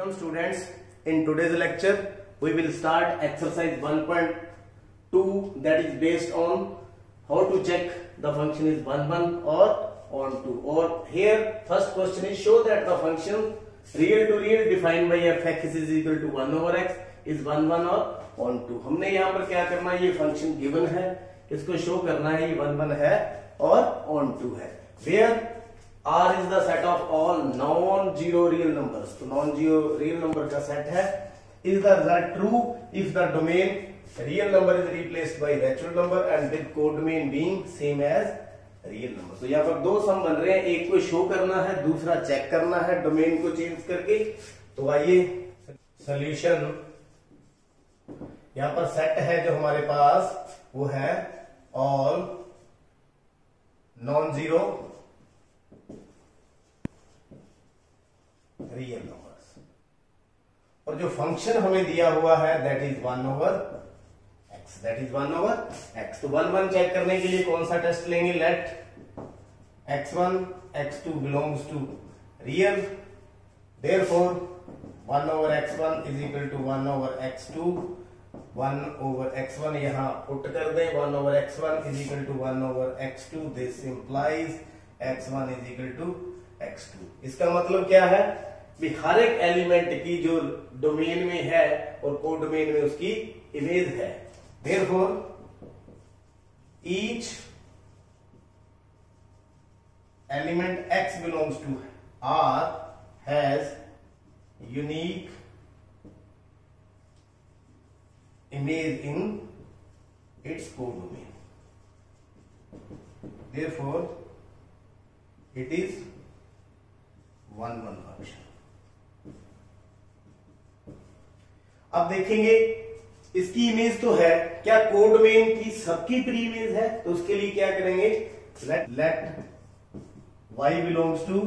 Welcome students. In today's lecture we will start exercise 1.2 that is based on how to check the function is 1 or on2. Or here first question is show that the function real to real defined by f(x) is equal to 1 over x is 1 or on2. हमने यहाँ पर क्या करना है, ये function given है, इसको show करना है ये 1 है और on2 है. Where R is the set of all non-zero real numbers. तो non-zero real number का सेट है. Is the result true if the domain real number is replaced by natural number and with codomain being same as real number. तो यहाँ पर दो सम बन रहे हैं, एक को शो करना है, दूसरा चेक करना है डोमेन को चेंज करके. तो आइए सोल्यूशन. यहाँ पर सेट है जो हमारे पास वो है all non zero real numbers और जो फंक्शन हमें दिया हुआ है that is 1 over x. That is 1 over x. तो 1 चेक करने के लिए कौन सा टेस्ट लेंगे? Let x1 x2 belongs to real. Therefore 1 over x1 is equal to 1 over x2. 1 over x1 यहां पुट कर दें. 1 over x1 is equal to 1 over x2. This implies x1 is equal to x2. इसका मतलब क्या है कि हर एक element की जो डोमेन में है और कोडोमेन में उसकी इमेज है. Therefore each element x belongs to R has unique image in its codomain. Therefore it is 1 function. अब देखेंगे इसकी इमेज तो है, क्या कोडोमेन की सबकी प्री इमेज है? तो उसके लिए क्या करेंगे? Let y belongs to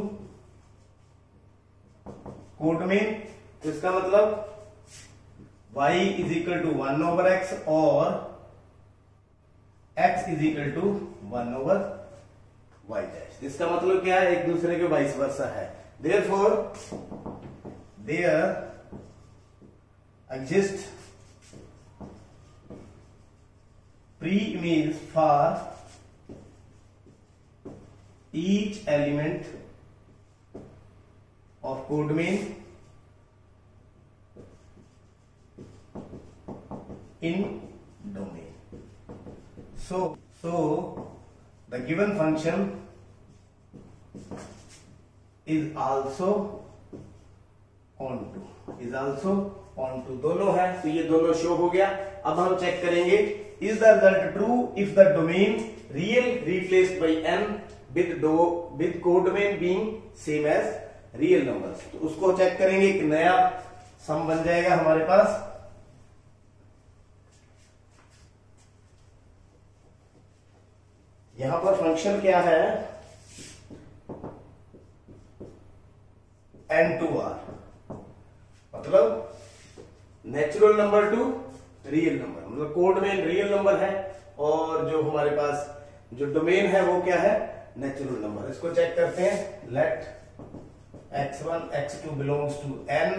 codomain. तो इसका मतलब y is equal to 1 over x और x is equal to 1 over y dash. इसका मतलब क्या है? एक दूसरे के वाइस वर्सा है. Therefore, there exists pre-image for each element of codomain in domain. So the given function is also onto. is also onto. दोनों है तो ये दोनों शो हो गया. अब हम चेक करेंगे is the result true if the domain real replaced by n with codomain being same as real numbers. तो उसको चेक करेंगे. एक नया सम बन जाएगा हमारे पास. यहां पर फंक्शन क्या है? n2r मतलब natural number to real number. मतलब कोडोमेन रियल नंबर है और जो हमारे पास जो डोमेन है वो क्या है? Natural number. इसको चेक करते हैं. Let x1 x2 belongs to n.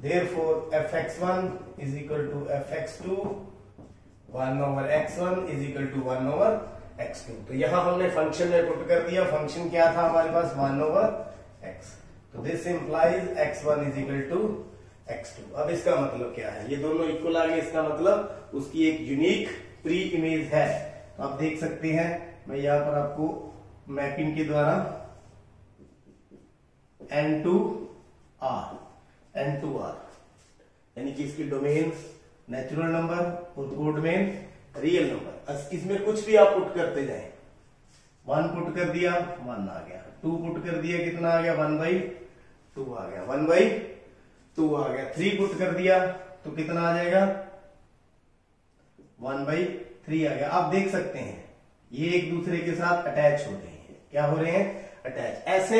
Therefore fx1 is equal to fx2. 1 over x1 is equal to 1 over x2. तो यहां हमने फंक्शन में पुट कर दिया. फंक्शन क्या था हमारे पास? 1 ओवर x. तो this implies x1 is equal to x2. अब इसका मतलब क्या है? ये दोनों इक्वल आ गए. इसका मतलब उसकी एक यूनिक प्री इमेज है. तो आप देख सकते हैं, मैं यहां पर आपको मैपिंग के द्वारा n2r यानी कि इसकी डोमेन नेचुरल नंबर और कोडोमेन रियल नंबर. इसमें कुछ भी आप पुट करते जाएं. 1 पुट कर दिया 1 आ गया. 2 पुट कर दिया कितना आ गया? 1/2 आ गया. 1/2 आ गया. 3 पुट कर दिया तो कितना आ जाएगा? 1/3 आ गया. आप देख सकते हैं ये एक दूसरे के साथ अटैच हो रहे हैं. क्या हो रहे हैं? अटैच. ऐसे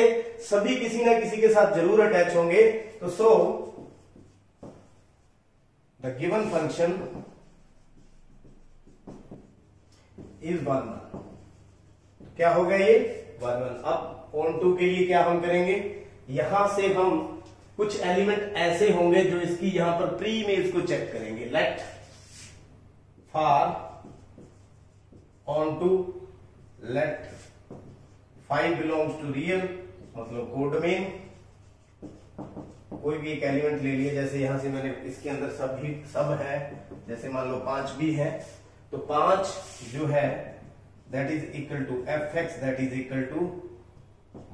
सभी किसी ना किसी के साथ जरूर अटैच होंगे. तो सो द गिवन फंक्शन इज 1 क्या हो गया? ये 1 अब on2 के लिए क्या हम करेंगे? यहां से हम कुछ एलिमेंट ऐसे होंगे जो इसकी यहां पर प्री इमेज को चेक करेंगे। Let for onto let 5 belongs to real, मतलब कोडोमेन। कोई भी एक एलिमेंट ले लिया, जैसे यहां से मैंने इसके अंदर सब है, जैसे मान लो 5 भी है, तो 5 जो है that is equal to F X that is equal to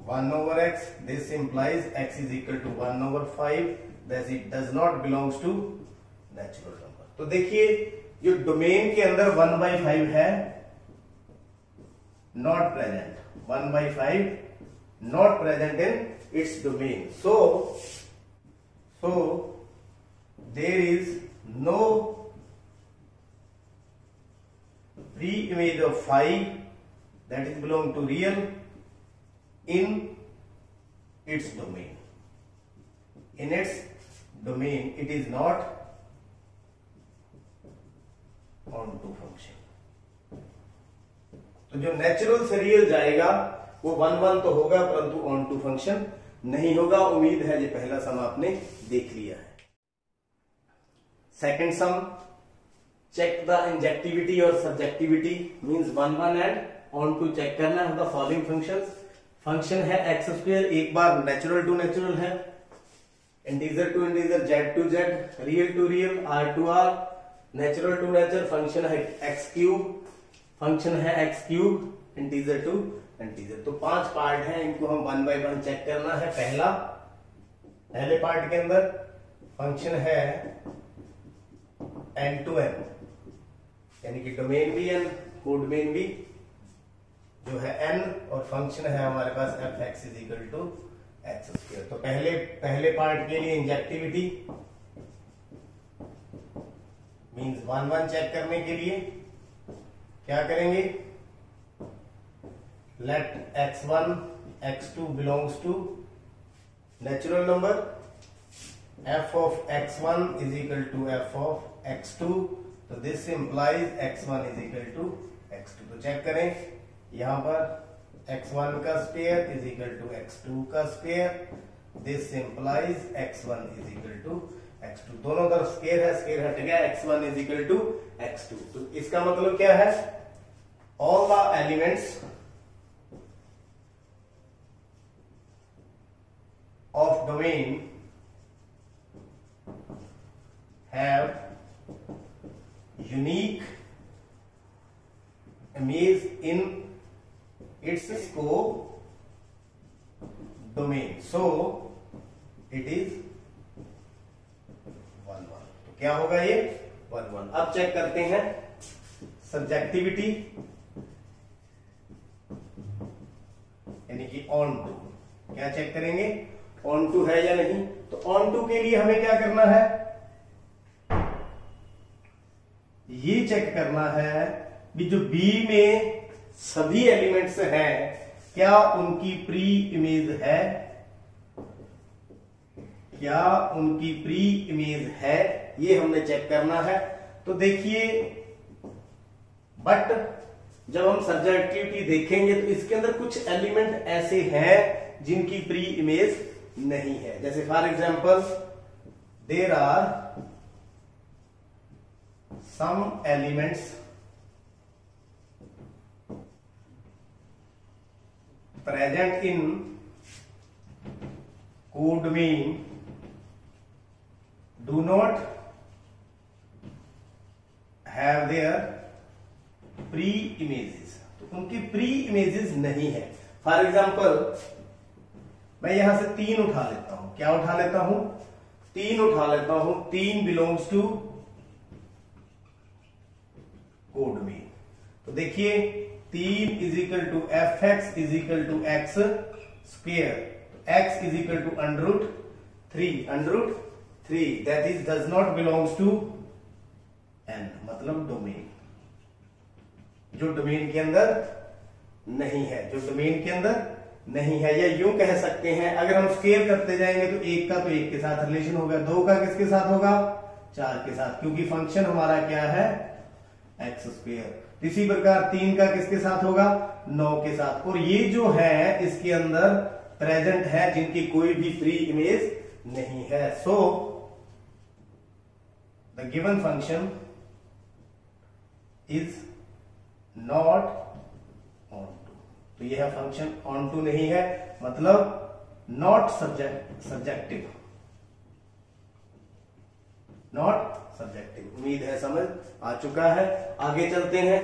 1/x. This implies x is equal to 1/5. Thus it does not belongs to natural number. तो देखिए जो डोमेन के अंदर 1/5 है not present, 1/5 not present in its domain. So there is no pre-image of 5 that is belong to real in its domain. In its domain it is not onto function. तो जो natural से real जाएगा वो 1 तो होगा, परंतु on to function नहीं होगा। उम्मीद है ये पहला सम आपने देख लिया है। Second sum, check the injectivity और surjectivity means 1 and onto check करना है द फॉलोइंग फंक्शंस। फंक्शन है एक्स स्क्वायर, एक बार नेचुरल टू नेचुरल है, integer to integer, Z to Z, real to real, R to R, natural to natural. Function है x cube, function है x cube, integer to integer. तो 5 part हैं, इनको हम 1 बाय 1 चेक करना है। पहले पार्ट के अंदर फंक्शन है n टू n, यानी कि डोमेन भी n, कोडोमेन भी जो है n, और फंक्शन है हमारे पास f x is equal to x square. तो पहले पार्ट के लिए इंजेक्टिविटी मींस 1 चेक करने के लिए क्या करेंगे, let x1 x2 belongs to natural number, f of x1 is equal to f of x2, तो this implies x1 is equal to x2। तो चेक करें, यहां पर x1 का square is equal to x2 का square, this implies x1 is equal to x2। दोनों तरफ square है, स्क्वायर हट गया, x1 is equal to x2। तो इसका मतलब क्या है, all the elements of domain have unique image in its scope domain, so it is 1 तो क्या होगा ये 1 अब चेक करते हैं सब्जेक्टिविटी यानी कि ऑन टू। क्या चेक करेंगे, ऑन टू है या नहीं। तो ऑन टू के लिए हमें क्या करना है, ये चेक करना है कि जो बी में सभी एलिमेंट्स हैं क्या उनकी प्री इमेज है, क्या उनकी प्री इमेज है, ये हमने चेक करना है। तो देखिए, बट जब हम सब्जेक्टिविटी देखेंगे तो इसके अंदर कुछ एलिमेंट ऐसे हैं जिनकी प्री इमेज नहीं है। जैसे for example there are some elements present in codomain do not have their pre-images, तो उनकी pre-images नहीं है। फॉर एग्जाम्पल मैं यहां से 3 उठा लेता हूं, क्या उठा लेता हूं, 3 उठा लेता हूं, 3 बिलोंग्स टू कोडोमेन। तो देखिए 3 is equal to F x is equal to x square, x is equal to under root three that is does not belongs to N, मतलब डोमेन, जो डोमेन के अंदर नहीं है, जो डोमेन के अंदर नहीं है। या यूं कह सकते हैं, अगर हम स्क्वेयर करते जाएंगे तो 1 का तो 1 के साथ रिलेशन होगा, 2 का किसके साथ होगा, 4 के साथ, क्योंकि फंक्शन हमारा क्या है एक्स स्क्वेयर। इसी प्रकार 3 का किसके साथ होगा, 9 के साथ। और ये जो है इसके अंदर प्रेजेंट है जिनकी कोई भी प्री इमेज नहीं है। So the given function is not onto. तो यह फंक्शन ऑन टू नहीं है, मतलब नॉट सब्जेक्टिव, नॉट सब्जेक्टिव। उम्मीद है समझ आ चुका है। आगे चलते हैं।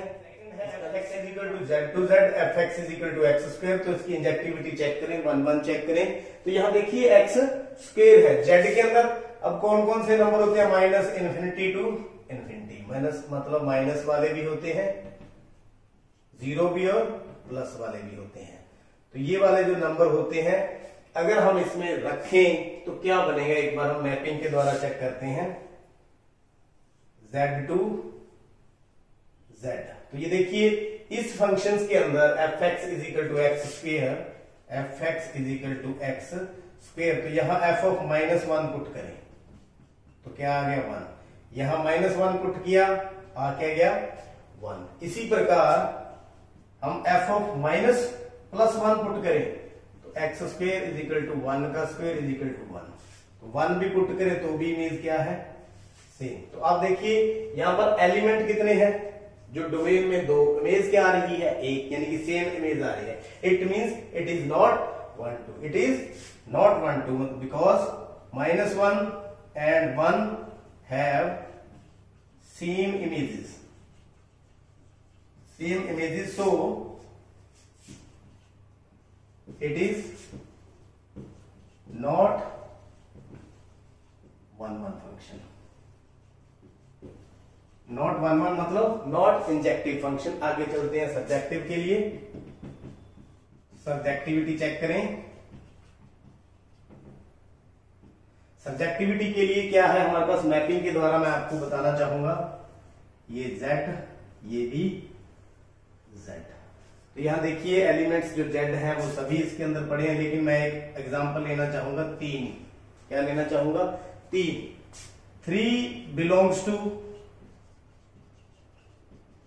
x is equal to Z to Z, f x is equal to x square. तो इसकी इंजेक्टिविटी चेक करें, 1 1 चेक करें। तो यहां देखिए एक्स स्क्वायर है जेड के अंदर। अब कौन कौन से नंबर होते हैं minus infinity to infinity. Minus मतलब माइनस वाले भी होते हैं, जीरो भी और प्लस वाले भी होते हैं। तो ये वाले जो नंबर होते हैं अगर हम इसमें रखें तो क्या बनेगा, एक बार हम मैपिंग के द्वारा चेक करते हैं। z to z। तो ये देखिए इस फंक्शंस के अंदर f x is equal to x square, f x is equal to x square. तो यहां एफ ऑफ -1 पुट करें तो क्या आ गया 1। यहां -1 पुट किया, आ क्या गया 1। इसी प्रकार हम एफ ऑफ -+1 पुट करें तो x square is equal to 1 का स्क्वेयर इज इक्वल टू 1। तो 1 भी पुट करें तो भी इमेज क्या है, सेम। तो आप देखिए यहां पर एलिमेंट कितने हैं, जो डोमेन में 2, इमेज क्या आ रही है 1, यानी कि सेम इमेज आ रही है। It means it is not 1 2, it is not 1 2 because -1 and 1 have same images, so it is not 1 1 function। Not 1 1 मतलब नॉट इंजेक्टिव फंक्शन। आगे चलते हैं सब्जेक्टिव के लिए। सब्जेक्टिविटी चेक करें। सब्जेक्टिविटी के लिए क्या है हमारे पास, मैपिंग के द्वारा मैं आपको बताना चाहूंगा। ये z, ये भी z। तो यहां देखिए एलिमेंट्स जो z है वो सभी इसके अंदर पड़े हैं, लेकिन मैं एक एग्जांपल लेना चाहूंगा 3। क्या लेना चाहूंगा 3। 3 बिलोंग्स टू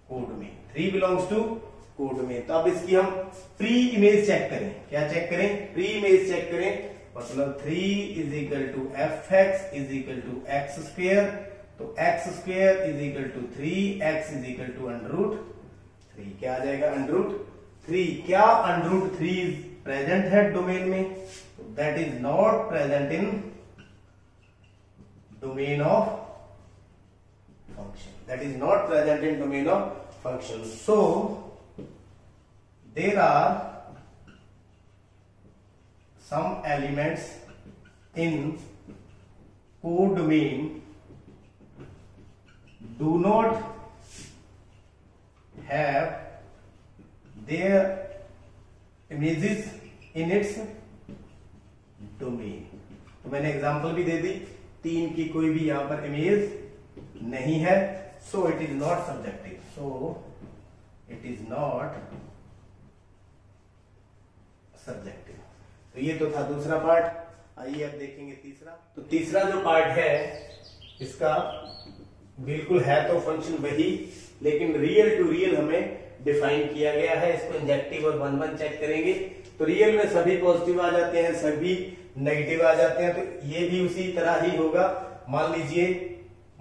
कोड में, 3 बिलोंग्स टू कोड में। तो अब इसकी हम प्री इमेज चेक करें। क्या चेक करें, प्री इमेज चेक करें। मतलब 3 is equal to F x is equal to x square. तो x square is equal to 3, x is equal to √3। क्या आ जाएगा √3। क्या √3 प्रेजेंट है डोमेन में, that is not present in domain of function, that is not present in domain of function. So there are some elements in codomain do not have their images in its domain। तो मैंने example भी दे दी, 3 की कोई भी यहां पर image नहीं है। So it is not subjective, so it is not subjective. तो ये तो था दूसरा पार्ट। आइए अब देखेंगे तीसरा। तो तीसरा जो पार्ट है इसका बिल्कुल है तो फंक्शन वही, लेकिन रियल टू रियल हमें डिफाइन किया गया है। इसको इंजेक्टिव और 1 1 चेक करेंगे तो रियल में सभी पॉजिटिव आ जाते हैं, सभी नेगेटिव आ जाते हैं। तो ये भी उसी तरह ही होगा। मान लीजिए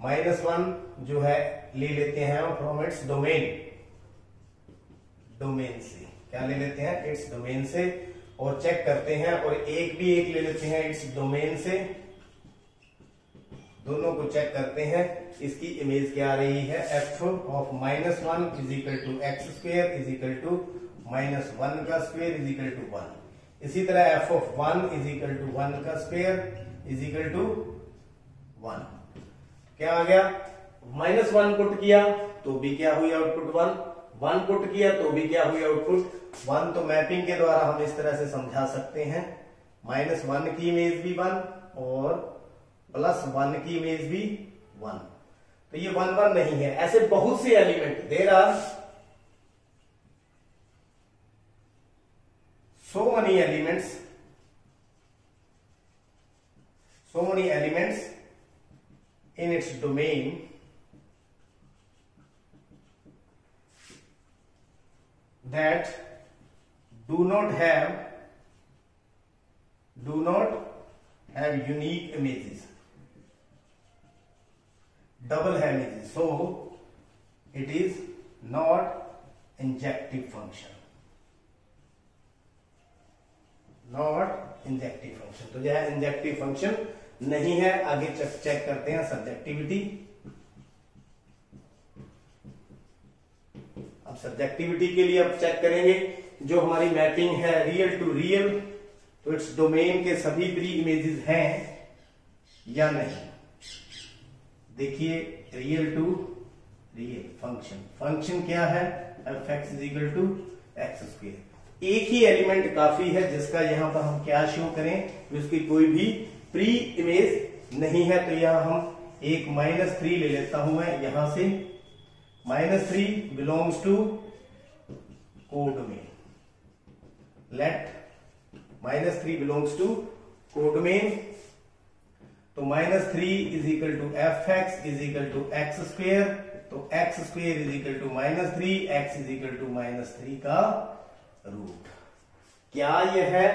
-1 जो है ले लेते हैं फ्रॉम इट्स डोमेन, डोमेन से। क्या ले लेते हैं, इट्स डोमेन से, और चेक करते हैं। और एक भी एक ले लेते हैं इट्स डोमेन से, दोनों को चेक करते हैं। इसकी इमेज क्या आ रही है, f of -1 is equal to x square is equal to -1 का स्क्वेयर इज इक्वल टू 1। इसी तरह f of 1 is equal to 1 का स्क्वेयर इज इक्वल टू 1। क्या आ गया, -1 पुट किया तो भी क्या हुई आउटपुट 1, 1 पुट किया तो भी क्या हुई आउटपुट 1। तो मैपिंग के द्वारा हम इस तरह से समझा सकते हैं, -1 की इमेज भी 1 और +1 की इमेज भी 1। तो ये 1 1 नहीं है। ऐसे बहुत से element, there are so many elements in its domain that do not have unique images, double have images, so it is not injective function, not injective function। तो यह इंजेक्टिव फंक्शन नहीं है। आगे चेक करते हैं सब्जेक्टिविटी। अब subjectivity के लिए अब चेक करेंगे जो हमारी मैपिंग है रियल टू रियल, तो इट्स डोमेन के सभी प्री इमेजेस हैं या नहीं। देखिए रियल टू रियल फंक्शन क्या है, f x is equal to x square. एक ही एलिमेंट काफी है जिसका यहां पर हम क्या शो करें, उसकी कोई भी प्री इमेज नहीं है। तो यहां हम एक -3 ले लेता हूं मैं यहां से, -3 belongs to codomain. Let -3 belongs to codomain. तो -3 is equal to F x is equal to x square. तो x square is equal to -3, x is equal to -3 का रूट। क्या यह है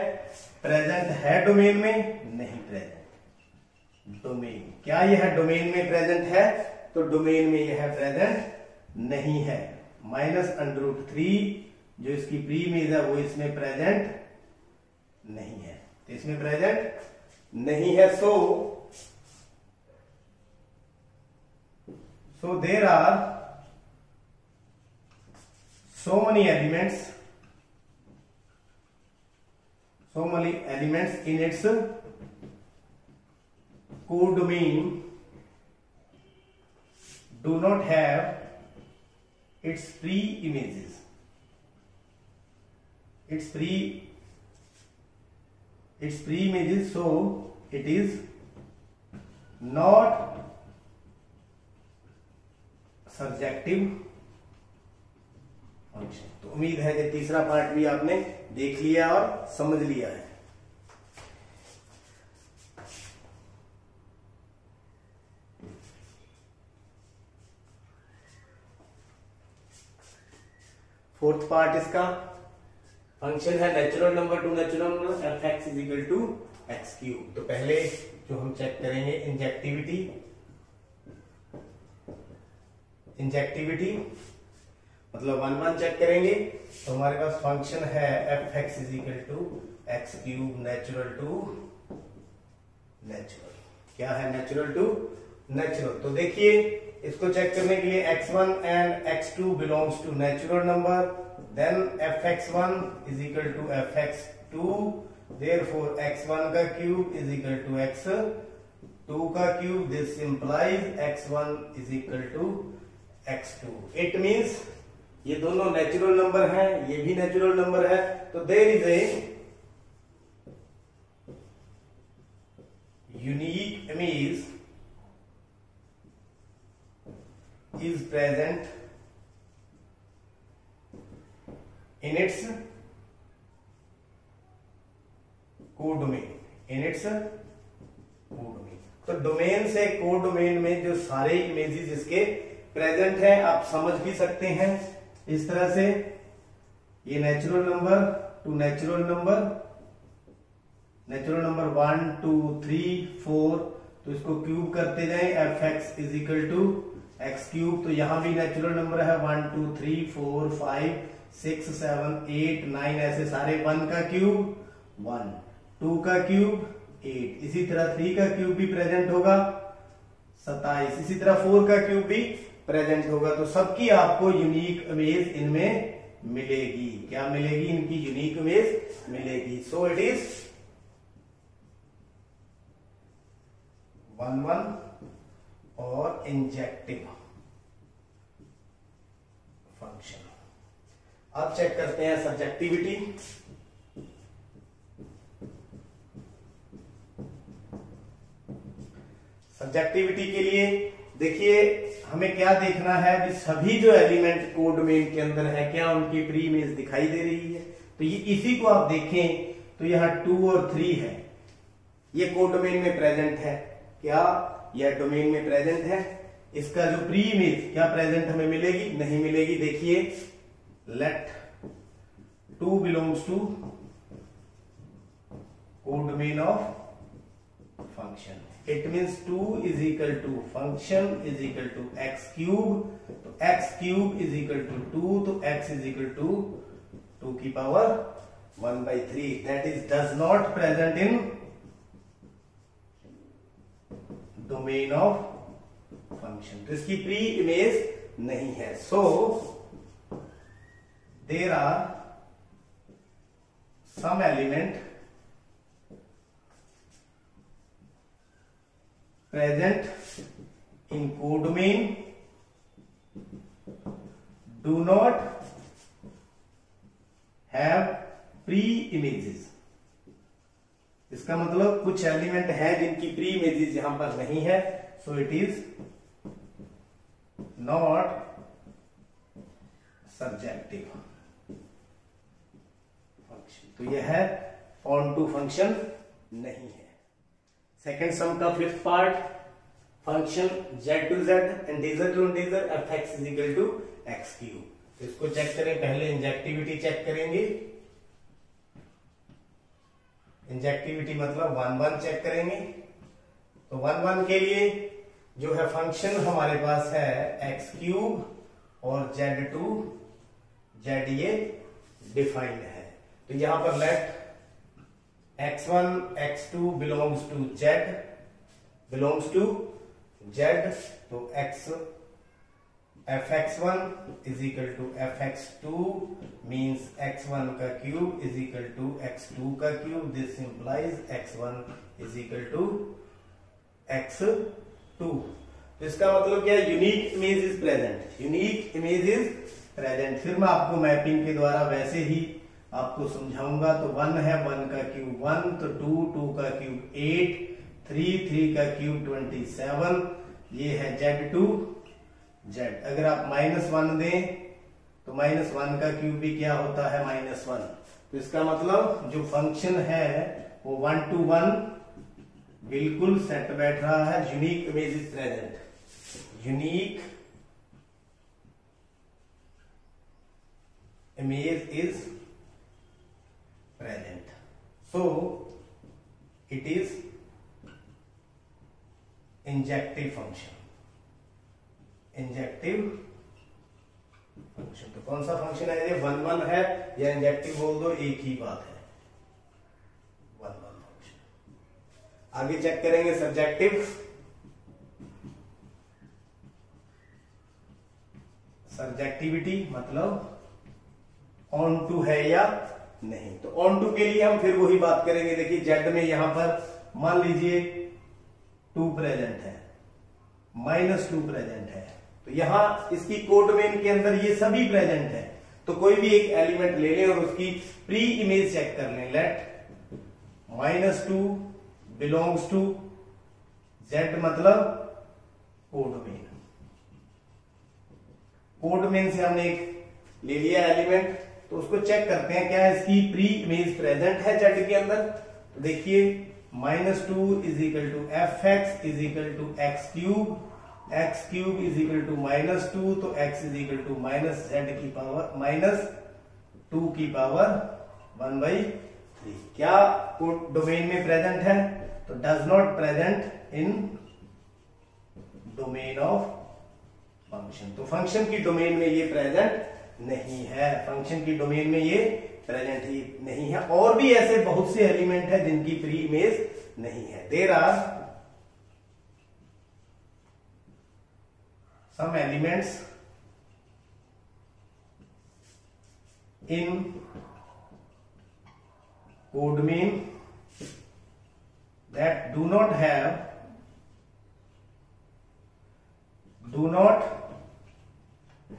प्रेजेंट है डोमेन में? नहीं प्रेजेंट। डोमेन क्या यह डोमेन में प्रेजेंट है? तो डोमेन में यह प्रेजेंट नहीं है। -√3 जो इसकी प्री इमेज है वो इसमें प्रेजेंट नहीं है, तो इसमें प्रेजेंट नहीं है। So there are so many elements in its codomain do not have its pre-images. Its pre-images, so it is not subjective function. तो उम्मीद है कि तीसरा पार्ट भी आपने देख लिया और समझ लिया है। फोर्थ पार्ट इसका फंक्शन है natural number to natural number, f x is equal to x cube. तो पहले जो हम चेक करेंगे इंजेक्टिविटी मतलब 1 चेक करेंगे। तो हमारे पास फंक्शन है f x is equal to x cube natural to natural. क्या है नेचुरल टू नेचुरल? तो देखिए इसको चेक करने के लिए x1 and x2 belongs to natural number, then fx1 is equal to fx2, therefore x1 का cube is equal to x2 का cube. This implies x1 is equal to x2। It means ये दोनों natural number हैं, ये भी natural number है। तो there is a unique image is present in its codomain, तो डोमेन से कोडोमेन में जो सारे इमेजेस इसके प्रेजेंट है आप समझ भी सकते हैं इस तरह से। ये natural number to natural number 1 2 3 4, तो इसको क्यूब करते जाएं, f x is equal to x cube. तो यहां भी नेचुरल नंबर है 1 2 3 4 5 6 7 8 9, ऐसे सारे 1 का क्यूब 1, 2 का क्यूब 8, इसी तरह 3 का क्यूब भी प्रेजेंट होगा 27, इसी तरह 4 का क्यूब भी प्रेजेंट होगा। तो सबकी आपको यूनिक इमेज इनमें मिलेगी। क्या मिलेगी? इनकी यूनिक इमेज मिलेगी। सो इट इज 1 और इंजेक्टिव फंक्शन। अब चेक करते हैं सब्जेक्टिविटी। सब्जेक्टिविटी के लिए देखिए हमें क्या देखना है कि सभी जो एलिमेंट कोड डोमेन के अंदर है क्या उनकी प्री इमेज दिखाई दे रही है। तो ये इसी को आप देखें तो यहां 2 और 3 है, ये कोड डोमेन में प्रेजेंट है। क्या यह डोमेन में प्रेजेंट है? इसका जो प्री इमेज क्या प्रेजेंट हमें मिलेगी? नहीं मिलेगी। देखिए let 2 belongs to codomain of function. It means 2 is equal to function is equal to x cube, तो x cube is equal to 2, तो एक्स इज इक्वल टू 2 की power 1/3, that is does not present in domain of function. तो इसकी pre image नहीं है। So there are some element present in codomain do not have pre-images। इसका मतलब कुछ element है जिनकी प्री इमेजेस यहां पर नहीं है, so it is not subjective function. तो यह है ऑन टू फंक्शन नहीं है। सेकेंड सम का fifth part, function z to z integer to integer f x is equal to x cube. इसको चेक करें, पहले इंजेक्टिविटी चेक करेंगे। इंजेक्टिविटी मतलब 1 1 चेक करेंगे। तो 1 1 के लिए जो है फंक्शन हमारे पास है एक्स क्यूब और z टू z ये डिफाइंड है। तो यहां पर late x1 x2 belongs to z, तो x fx1 is equal to fx2 means x1 का cube is equal to x2 का cube. This implies x1 is equal to x2। तो इसका मतलब क्या है? Unique image is present, unique image is present. फिर मैं आपको मैपिंग के द्वारा वैसे ही आपको समझाऊंगा। तो 1 है, 1 का क्यूब 1, तो 2 2 का क्यूब 8, 3 3 का क्यूब 27, ये है z टू z। अगर आप -1 दें तो -1 का क्यूब भी क्या होता है? -1। तो इसका मतलब जो फंक्शन है वो 1 to 1 बिल्कुल सेट बैठ रहा है। Unique image is present, unique image is present, so it is injective function। Injective function तो कौन सा फंक्शन है? ये 1 1 है या इंजेक्टिव बोल दो, एक ही बात है, 1 1 फंक्शन। आगे चेक करेंगे सब्जेक्टिव। सब्जेक्टिविटी मतलब ऑन टू है या नहीं। तो ऑन टू के लिए हम फिर वही बात करेंगे। देखिए जेड में यहां पर मान लीजिए 2 प्रेजेंट है, -2 प्रेजेंट है, तो यहां इसकी कोडोमेन के अंदर ये सभी प्रेजेंट है। तो कोई भी एक एलिमेंट ले लें और उसकी प्री इमेज चेक कर लें। लेट -2 बिलोंग्स टू जेड मतलब कोडोमेन। कोडोमेन से हमने एक ले लिया एलिमेंट, तो उसको चेक करते हैं क्या इसकी प्री इमेज प्रेजेंट है जेड के अंदर। तो देखिए -2 is equal to F x is equal to x cube is equal to -2, तो x is equal to -z की पावर -2 की पावर 1/3। क्या डोमेन में प्रेजेंट है? तो does not present in domain of function. तो फंक्शन की डोमेन में ये प्रेजेंट नहीं है, फंक्शन की डोमेन में ये प्रेजेंट ही नहीं है। और भी ऐसे बहुत से एलिमेंट है जिनकी प्री इमेज नहीं है। There are some elements in codomain that do not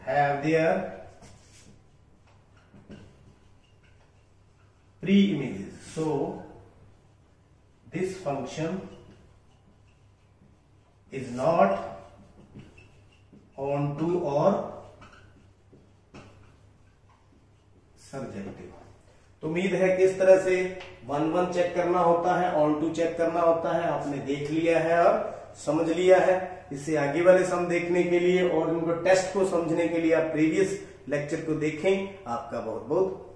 have their pre-images. So this function is not onto or subjective। तो उम्मीद है कि इस तरह से 1 1 चेक करना होता है, ऑन टू चेक करना होता है, आपने देख लिया है और समझ लिया है। इससे आगे वाले सम देखने के लिए और इनको टेस्ट को समझने के लिए आप प्रीवियस लेक्चर को देखें। आपका बहुत बहुत